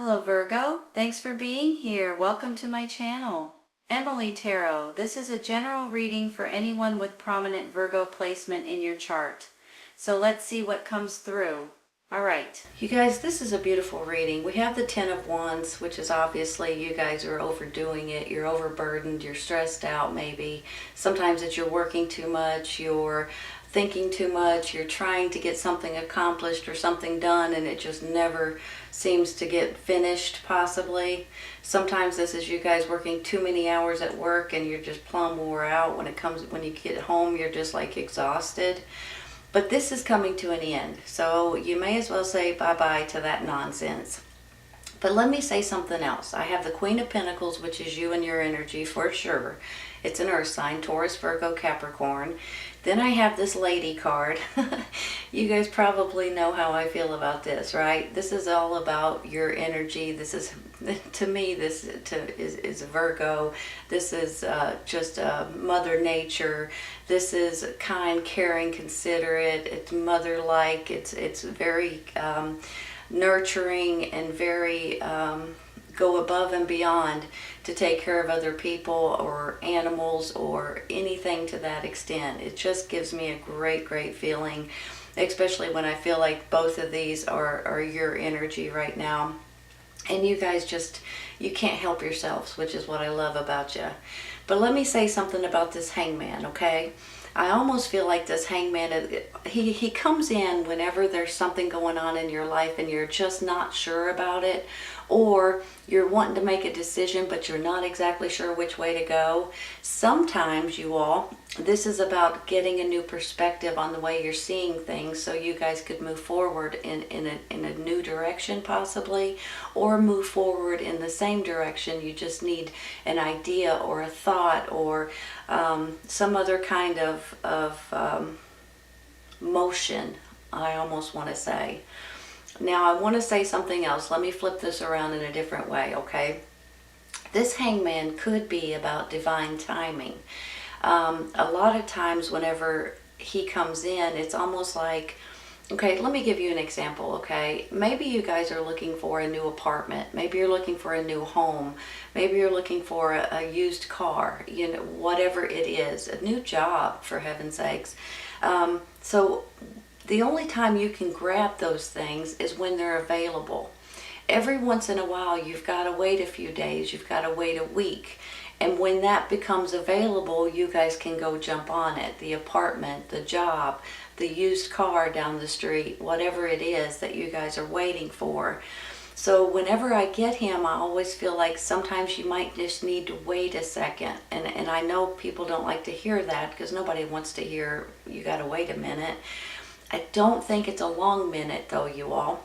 Hello Virgo, thanks for being here. Welcome to my channel. Emily Tarot. This is a general reading for anyone with prominent Virgo placement in your chart. So let's see what comes through. Alright, you guys, this is a beautiful reading. We have the Ten of Wands, which is obviously you guys are overdoing it. You're overburdened, you're stressed out maybe. Sometimes it's you're working too much, you're thinking too much, you're trying to get something accomplished or something done and it just never seems to get finished possibly. Sometimes this is you guys working too many hours at work and you're just plumb wore out. When you get home, you're just like exhausted. But this is coming to an end, so you may as well say bye-bye to that nonsense. But let me say something else. I have the Queen of Pentacles, which is you and your energy for sure. It's an earth sign, Taurus, Virgo, Capricorn. Then I have this Lady card. You guys probably know how I feel about this, right? This is all about your energy. This is, to me, is Virgo. This is just Mother Nature. This is kind, caring, considerate. It's mother-like. It's very nurturing and very go above and beyond to take care of other people or animals or anything to that extent. It just gives me a great feeling, especially when I feel like both of these are your energy right now. And you guys just, you can't help yourselves, which is what I love about you. But let me say something about this Hangman, okay? I almost feel like this Hangman, he comes in whenever there's something going on in your life and you're just not sure about it, or you're wanting to make a decision but you're not exactly sure which way to go. Sometimes, you all, this is about getting a new perspective on the way you're seeing things so you guys could move forward in a new direction possibly, or move forward in the same direction. You just need an idea or a thought or some other kind of motion, I almost want to say. Now I want to say something else. Let me flip this around in a different way, okay? This Hangman could be about divine timing. A lot of times whenever he comes in, it's almost like, okay, let me give you an example, okay? Maybe you guys are looking for a new apartment. Maybe you're looking for a new home. Maybe you're looking for a used car, you know, whatever it is, a new job, for heaven's sakes. So the only time you can grab those things is when they're available. Every once in a while, you've got to wait a few days, you've got to wait a week. And when that becomes available, you guys can go jump on it. The apartment, the job, the used car down the street, whatever it is that you guys are waiting for. So whenever I get him, I always feel like sometimes you might just need to wait a second. And I know people don't like to hear that because nobody wants to hear you got to wait a minute. I don't think it's a long minute though, you all.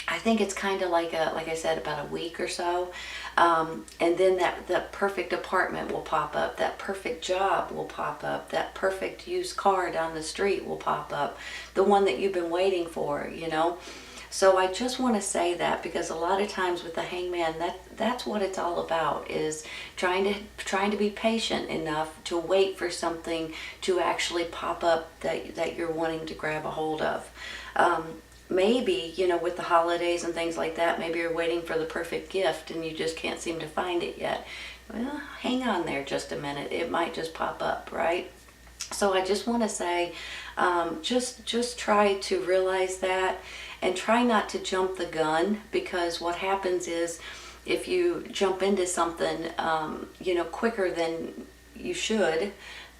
I think it's kind of like I said, about a week or so. And then that perfect apartment will pop up. That perfect job will pop up. That perfect used car down the street will pop up. The one that you've been waiting for, you know. So I just want to say that because a lot of times with the Hangman, that's what it's all about, is trying to be patient enough to wait for something to actually pop up that you're wanting to grab a hold of. Maybe, you know, with the holidays and things like that, maybe you're waiting for the perfect gift and you just can't seem to find it yet. Well, hang on there just a minute. It might just pop up, right? So I just want to say, just try to realize that and try not to jump the gun, because what happens is if you jump into something, you know, quicker than you should,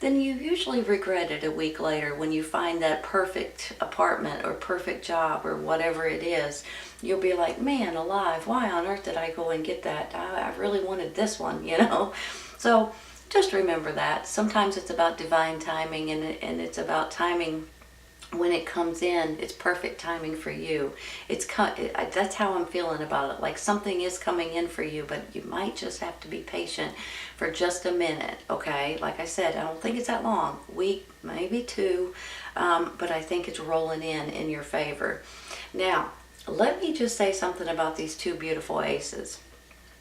then you usually regret it a week later when you find that perfect apartment or perfect job or whatever it is. You'll be like, man alive, why on earth did I go and get that? I really wanted this one, you know? So just remember that. Sometimes it's about divine timing, and it's about timing. When it comes in, it's perfect timing for you. That's how I'm feeling about it. Like something is coming in for you, but you might just have to be patient for just a minute, okay? Like I said, I don't think it's that long. Week, maybe two, but I think it's rolling in your favor. Now, let me just say something about these two beautiful aces.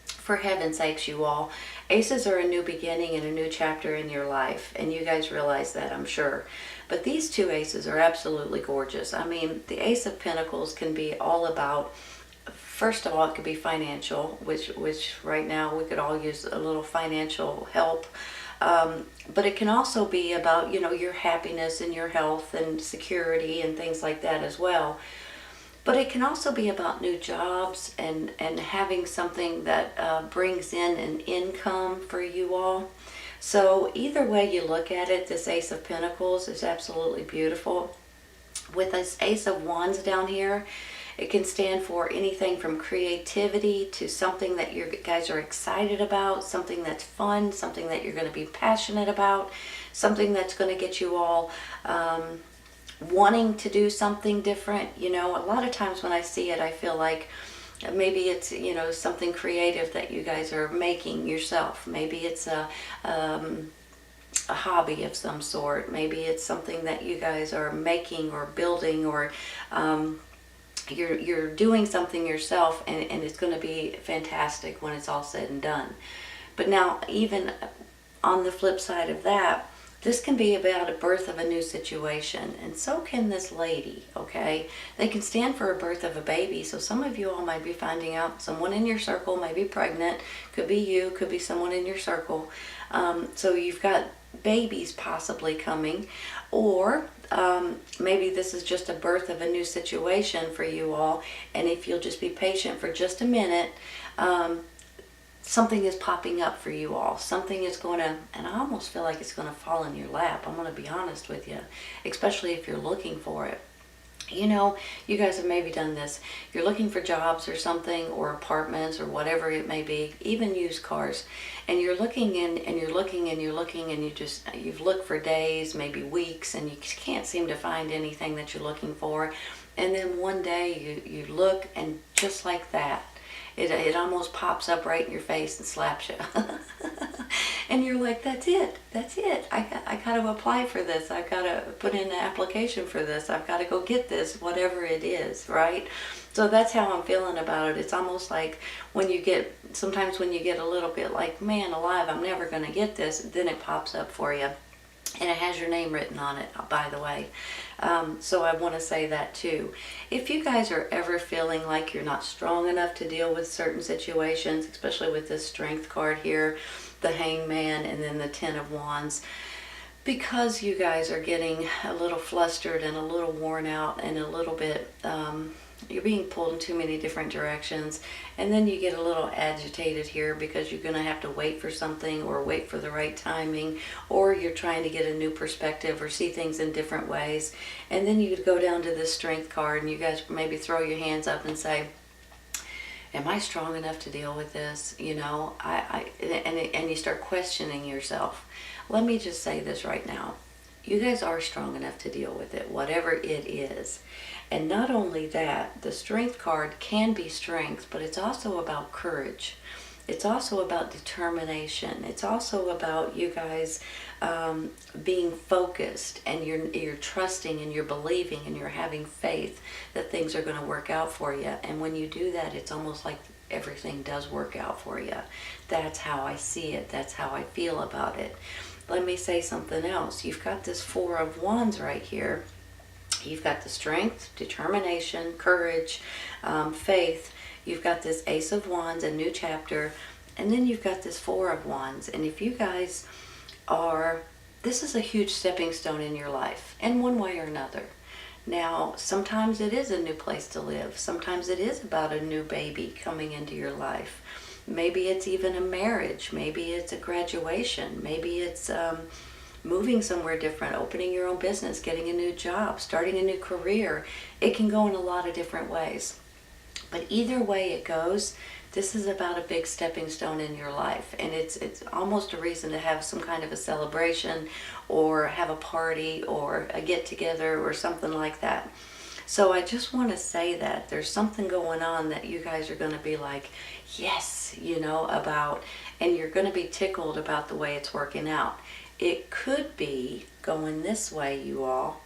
For heaven's sakes, you all, aces are a new beginning and a new chapter in your life, and you guys realize that, I'm sure. But these two aces are absolutely gorgeous. I mean, the Ace of Pentacles can be all about First of all, it could be financial, which right now we could all use a little financial help. But it can also be about, your happiness and your health and security and things like that as well. But it can also be about new jobs and having something that brings in an income for you all. So either way you look at it, this Ace of Pentacles is absolutely beautiful. With this Ace of Wands down here, it can stand for anything from creativity to something that you guys are excited about, something that's fun, something that you're going to be passionate about, something that's going to get you all wanting to do something different. A lot of times when I see it, I feel like maybe it's, something creative that you guys are making yourself. Maybe it's a hobby of some sort. Maybe it's something that you guys are making or building, or you're doing something yourself, and it's going to be fantastic when it's all said and done. But now, even on the flip side of that, this can be about a birth of a new situation, and so can this lady, okay? They can stand for a birth of a baby. So some of you all might be finding out someone in your circle may be pregnant. Could be you, could be someone in your circle. So you've got babies possibly coming, or maybe this is just a birth of a new situation for you all, and if you'll just be patient for just a minute, something is popping up for you all. Something is going to, and I almost feel like it's going to fall in your lap. I'm going to be honest with you, especially if you're looking for it. You guys have maybe done this. You're looking for jobs or something, or apartments, or whatever it may be, even used cars. And you're looking and you're looking and you're looking, and you've looked for days, maybe weeks, and you can't seem to find anything that you're looking for. And then one day you look, and just like that, it almost pops up right in your face and slaps you. And you're like, that's it. I got to apply for this. I've got to put in an application for this. I've got to go get this, whatever it is, right? So that's how I'm feeling about it. It's almost like sometimes when you get a little bit like, man alive, I'm never going to get this, then it pops up for you. And it has your name written on it, by the way. So I want to say that too. If you guys are ever feeling like you're not strong enough to deal with certain situations, especially with this Strength card here, the Hangman, and then the Ten of Wands, because you guys are getting a little flustered and a little worn out and a little bit, you're being pulled in too many different directions, and then you get a little agitated here because you're going to have to wait for something, or wait for the right timing, or you're trying to get a new perspective or see things in different ways. And then you could go down to this Strength card, and you guys maybe throw your hands up and say, am I strong enough to deal with this? And you start questioning yourself. Let me just say this right now. You guys are strong enough to deal with it, whatever it is. And not only that, the Strength card can be strength, but it's also about courage. It's also about determination. It's also about you guys being focused, and you're trusting, and you're believing, and you're having faith that things are going to work out for you. And when you do that, it's almost like everything does work out for you. That's how I see it. That's how I feel about it. Let me say something else. You've got this Four of Wands right here. You've got the strength, determination, courage, faith. You've got this Ace of Wands, a new chapter, and then you've got this Four of Wands. And if you guys this is a huge stepping stone in your life, in one way or another. Now, sometimes it is a new place to live. Sometimes it is about a new baby coming into your life. Maybe it's even a marriage. Maybe it's a graduation. Maybe it's moving somewhere different, opening your own business, getting a new job, starting a new career. It can go in a lot of different ways. But either way it goes, this is about a big stepping stone in your life. And it's almost a reason to have some kind of a celebration, or have a party, or a get-together, or something like that. So I just want to say that there's something going on that you guys are going to be like, yes, about, and you're going to be tickled about the way it's working out. It could be going this way, you all,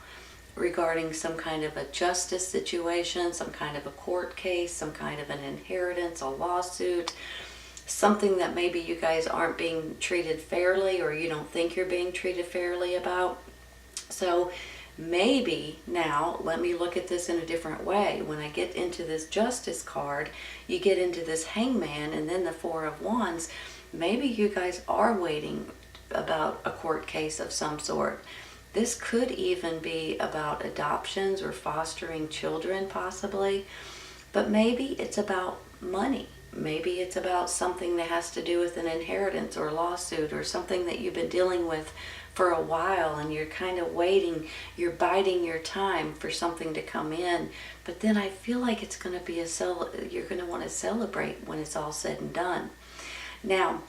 regarding some kind of a justice situation, some kind of a court case, some kind of an inheritance, a lawsuit, something that maybe you guys aren't being treated fairly, or you don't think you're being treated fairly about. So Maybe now, let me look at this in a different way. When I get into this Justice card, you get into this Hangman and then the Four of Wands. Maybe you guys are waiting about a court case of some sort. This could even be about adoptions or fostering children, possibly. But maybe it's about money. Maybe it's about something that has to do with an inheritance or lawsuit or something that you've been dealing with for a while and you're kind of waiting, you're biding your time for something to come in. But then I feel like it's going to be you're going to want to celebrate when it's all said and done. Now,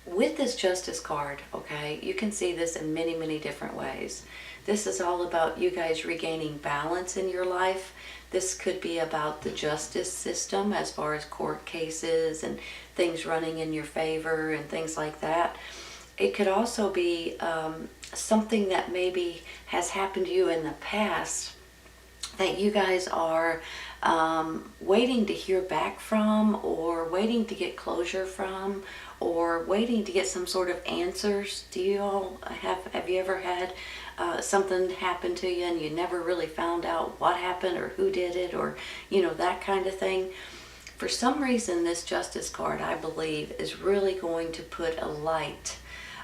with this Justice card, okay, you can see this in many, many different ways. This is all about you guys regaining balance in your life. This could be about the justice system as far as court cases and things running in your favor and things like that. It could also be something that maybe has happened to you in the past that you guys are waiting to hear back from, or waiting to get closure from, or waiting to get some sort of answers. Do you all have you ever had something happen to you and you never really found out what happened or who did it, or that kind of thing? For some reason, this Justice card, I believe, is really going to put a light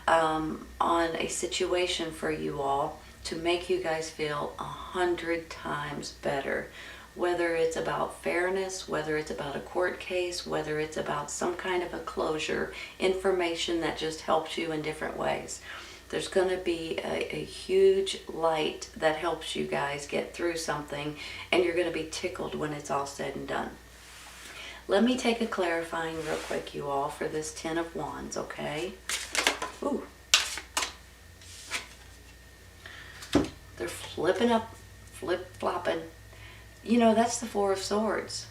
on a situation for you all to make you guys feel 100 times better. Whether it's about fairness, whether it's about a court case, whether it's about some kind of a closure, information that just helps you in different ways. There's going to be a huge light that helps you guys get through something, and you're going to be tickled when it's all said and done. Let me take a clarifying real quick, you all, for this Ten of Wands, okay? Ooh. They're flipping up, flip-flopping. That's the Four of Swords.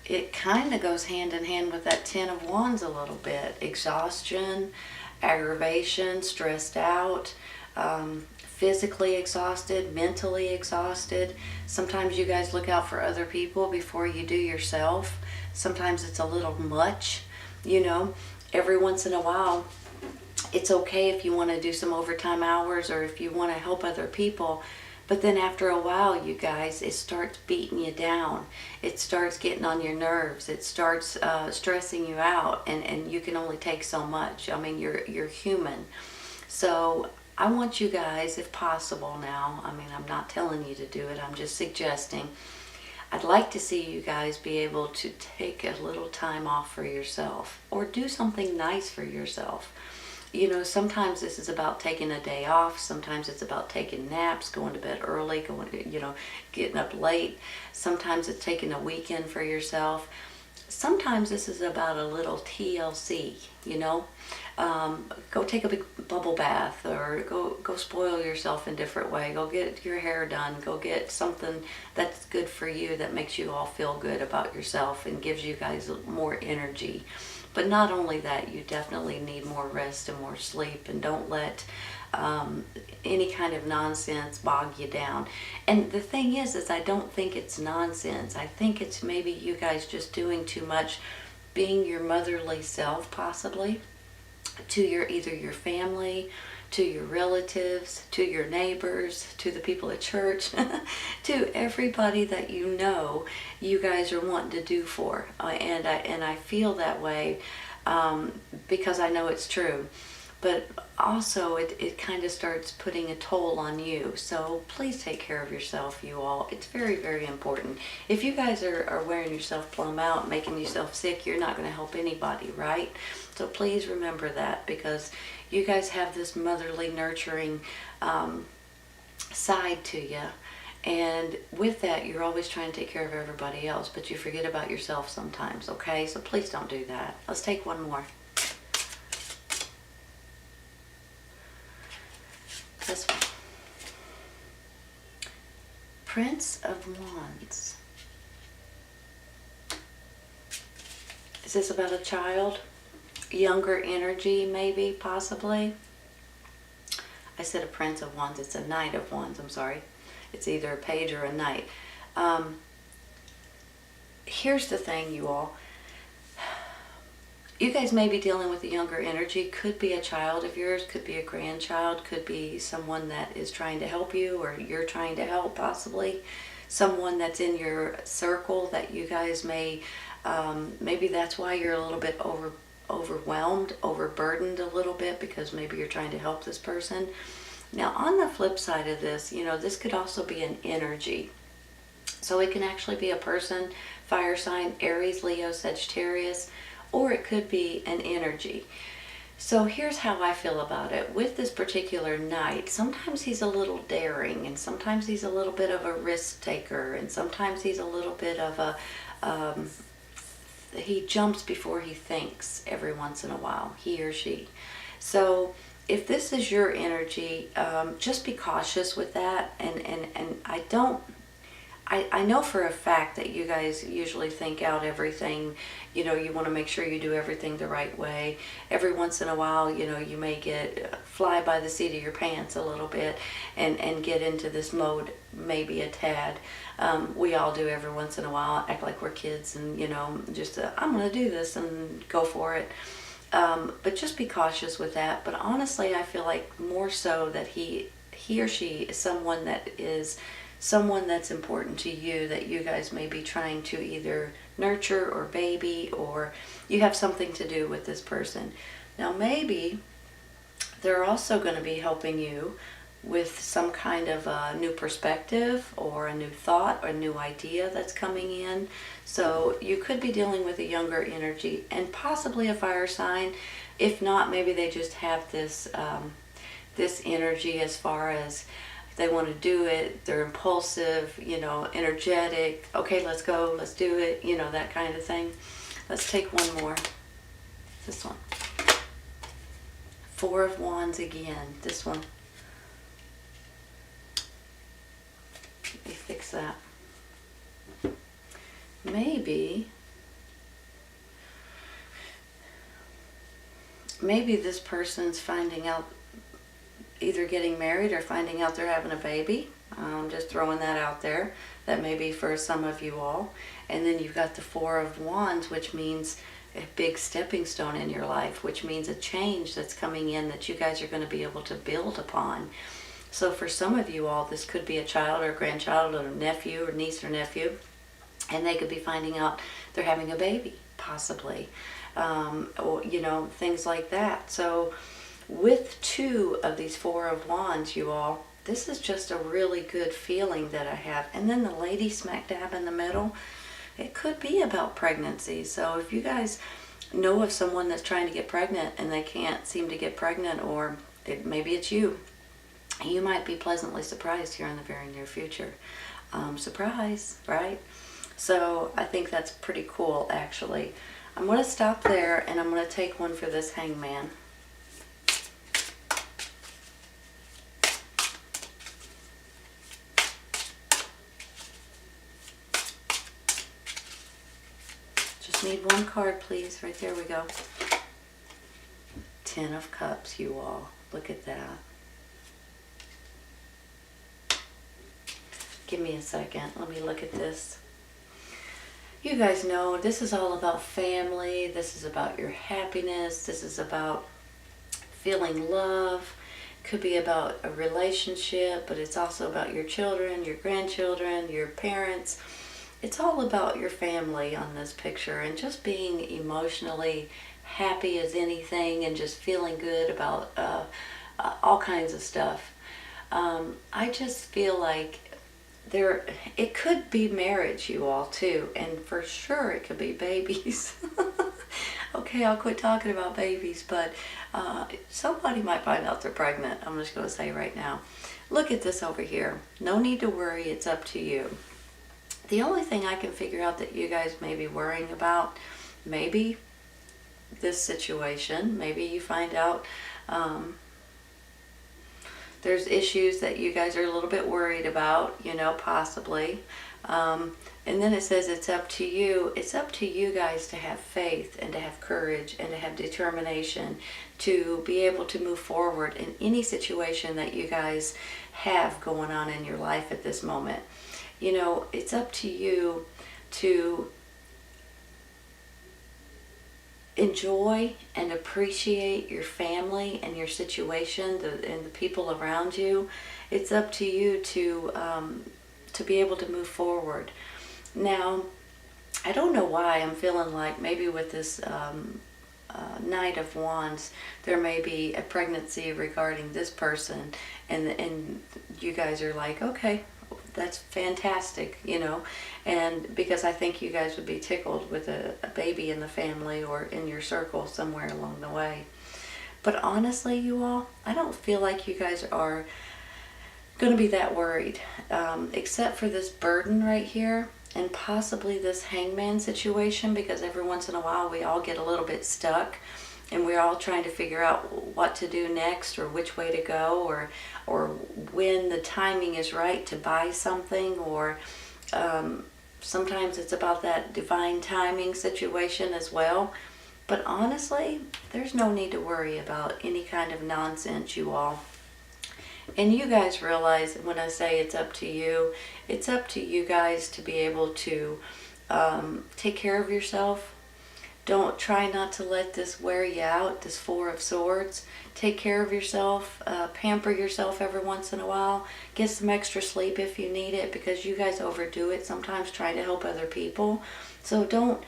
It kind of goes hand in hand with that Ten of Wands a little bit. Exhaustion, aggravation, stressed out, physically exhausted, mentally exhausted. Sometimes you guys look out for other people before you do yourself. Sometimes it's a little much, Every once in a while, it's okay if you want to do some overtime hours or if you want to help other people. But then after a while, you guys, it starts beating you down. It starts getting on your nerves. It starts stressing you out, and you can only take so much. I mean, you're human. So I want you guys, if possible now, I'm not telling you to do it, I'm just suggesting. I'd like to see you guys be able to take a little time off for yourself or do something nice for yourself. Sometimes this is about taking a day off. Sometimes it's about taking naps, going to bed early, getting up late. Sometimes it's taking a weekend for yourself. Sometimes this is about a little TLC, Go take a big bubble bath, or go spoil yourself in a different way. Go get your hair done. Go get something that's good for you, that makes you all feel good about yourself and gives you guys more energy. But not only that, you definitely need more rest and more sleep, and don't let any kind of nonsense bog you down. And the thing is I don't think it's nonsense. I think it's maybe you guys just doing too much, being your motherly self, possibly, to either your family, to your relatives, to your neighbors, to the people at church, to everybody that you guys are wanting to do for. And I feel that way because I know it's true. But also it kind of starts putting a toll on you. So please take care of yourself, you all. It's very, very important. If you guys are wearing yourself plumb out, making yourself sick, you're not going to help anybody, right? So please remember that, because you guys have this motherly, nurturing side to you. And with that, you're always trying to take care of everybody else, but you forget about yourself sometimes, okay? So please don't do that. Let's take one more. This one. Prince of Wands. Is this about a child? Younger energy, maybe, possibly? I said a Prince of Wands. It's a Knight of Wands, I'm sorry. It's either a page or a knight. Here's the thing, you all. You guys may be dealing with a younger energy. Could be a child of yours, could be a grandchild, could be someone that is trying to help you, or you're trying to help possibly. Someone that's in your circle that you guys may, maybe that's why you're a little bit overwhelmed, overburdened a little bit, because maybe you're trying to help this person. Now on the flip side of this, you know, this could also be an energy. So it can actually be a person, fire sign, Aries, Leo, Sagittarius, or it could be an energy. So here's how I feel about it. With this particular knight, sometimes he's a little daring, and sometimes he's a little bit of a risk taker, and sometimes he's a little bit of a, he jumps before he thinks every once in a while, he or she. So if this is your energy, just be cautious with that. And I know for a fact that you guys usually think out everything. You know, you want to make sure you do everything the right way. Every once in a while, you know, you may fly by the seat of your pants a little bit and get into this mode maybe a tad. We all do every once in a while, act like we're kids and, you know, just I'm going to do this and go for it. But just be cautious with that. But honestly, I feel like more so that he or she is someone that's important to you, that you guys may be trying to either nurture or baby, or you have something to do with this person. Now maybe they're also going to be helping you with some kind of a new perspective or a new thought or a new idea that's coming in. So you could be dealing with a younger energy and possibly a fire sign. If not, maybe they just have this this energy as far as they want to do it, they're impulsive, you know, energetic. Okay, let's go, let's do it, you know, that kind of thing. Let's take one more. This one. Four of Wands again. This one. Let me fix that. Maybe this person's finding out, either getting married or finding out they're having a baby. Just throwing that out there. That may be for some of you all. And then you've got the Four of Wands, which means a big stepping stone in your life, which means a change that's coming in that you guys are going to be able to build upon. So for some of you all, this could be a child or a grandchild or a nephew or niece or nephew, and they could be finding out they're having a baby, possibly, or, you know, things like that. So with two of these Four of Wands, you all, this is just a really good feeling that I have. And then the lady smack dab in the middle, it could be about pregnancy. So if you guys know of someone that's trying to get pregnant and they can't seem to get pregnant, or maybe it's you, you might be pleasantly surprised here in the very near future. Surprise, right? So I think that's pretty cool, actually. I'm going to stop there, and I'm going to take one for this Hangman. Just need one card, please. Right there we go. Ten of Cups, you all. Look at that. Give me a second. Let me look at this. You guys know this is all about family. This is about your happiness. This is about feeling love. Could be about a relationship, but it's also about your children, your grandchildren, your parents. It's all about your family on this picture, and just being emotionally happy as anything, and just feeling good about all kinds of stuff. I just feel like it could be marriage, you all, too, and for sure it could be babies. Okay, I'll quit talking about babies, but somebody might find out they're pregnant. I'm just going to say right now. Look at this over here. No need to worry. It's up to you. The only thing I can figure out that you guys may be worrying about, maybe this situation, maybe you find out there's issues that you guys are a little bit worried about, you know, possibly. And then it says it's up to you. It's up to you guys to have faith and to have courage and to have determination to be able to move forward in any situation that you guys have going on in your life at this moment. You know, it's up to you to enjoy and appreciate your family and your situation and the people around you. It's up to you to be able to move forward. Now, I don't know why I'm feeling like maybe with this Knight of Wands, there may be a pregnancy regarding this person, and you guys are like, okay, that's fantastic, you know, and because I think you guys would be tickled with a baby in the family or in your circle somewhere along the way. But honestly, you all, I don't feel like you guys are going to be that worried, except for this burden right here and possibly this hangman situation, because every once in a while we all get a little bit stuck and we're all trying to figure out what to do next or which way to go, or when the timing is right to buy something, or sometimes it's about that divine timing situation as well. But honestly, there's no need to worry about any kind of nonsense, you all. And you guys realize when I say it's up to you, it's up to you guys to be able to take care of yourself. Don't try not to let this wear you out, this Four of Swords. Take care of yourself, pamper yourself every once in a while. Get some extra sleep if you need it, because you guys overdo it sometimes trying to help other people. So don't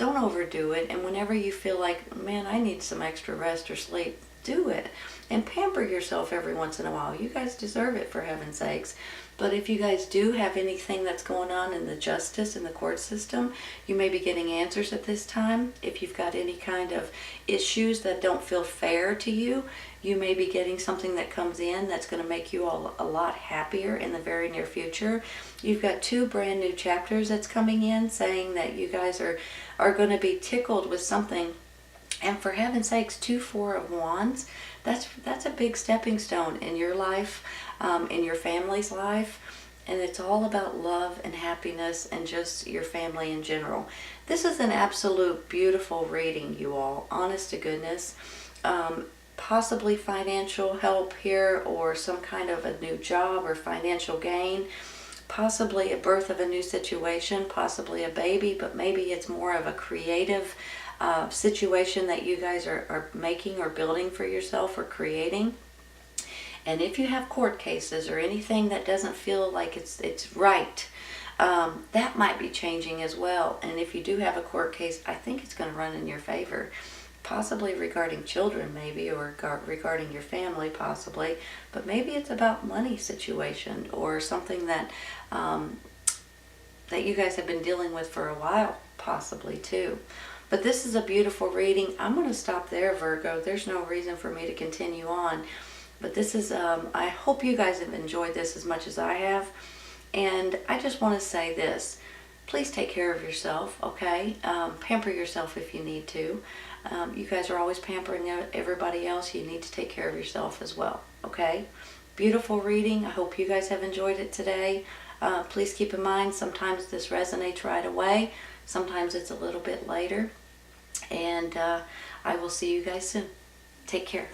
overdo it. And whenever you feel like, man, I need some extra rest or sleep, do it. And pamper yourself every once in a while. You guys deserve it, for heaven's sakes. But if you guys do have anything that's going on in the justice and the court system, you may be getting answers at this time. If you've got any kind of issues that don't feel fair to you, you may be getting something that comes in that's going to make you all a lot happier in the very near future. You've got 2 brand new chapters that's coming in saying that you guys are going to be tickled with something. And for heaven's sakes, 2 Four of Wands, that's a big stepping stone in your life, in your family's life. And it's all about love and happiness and just your family in general. This is an absolute beautiful reading, you all. Honest to goodness. Possibly financial help here, or some kind of a new job or financial gain. Possibly a birth of a new situation, possibly a baby, but maybe it's more of a creative situation that you guys are making or building for yourself or creating. And if you have court cases or anything that doesn't feel like it's right, that might be changing as well. And if you do have a court case, I think it's going to run in your favor. Possibly regarding children, maybe, or regarding your family, possibly. But maybe it's about money situation or something that that you guys have been dealing with for a while, possibly too. But this is a beautiful reading. I'm going to stop there, Virgo. There's no reason for me to continue on. But this is, I hope you guys have enjoyed this as much as I have. And I just want to say this. Please take care of yourself, okay? Pamper yourself if you need to. You guys are always pampering everybody else. You need to take care of yourself as well, okay? Beautiful reading. I hope you guys have enjoyed it today. Please keep in mind, sometimes this resonates right away. Sometimes it's a little bit later. And I will see you guys soon. Take care.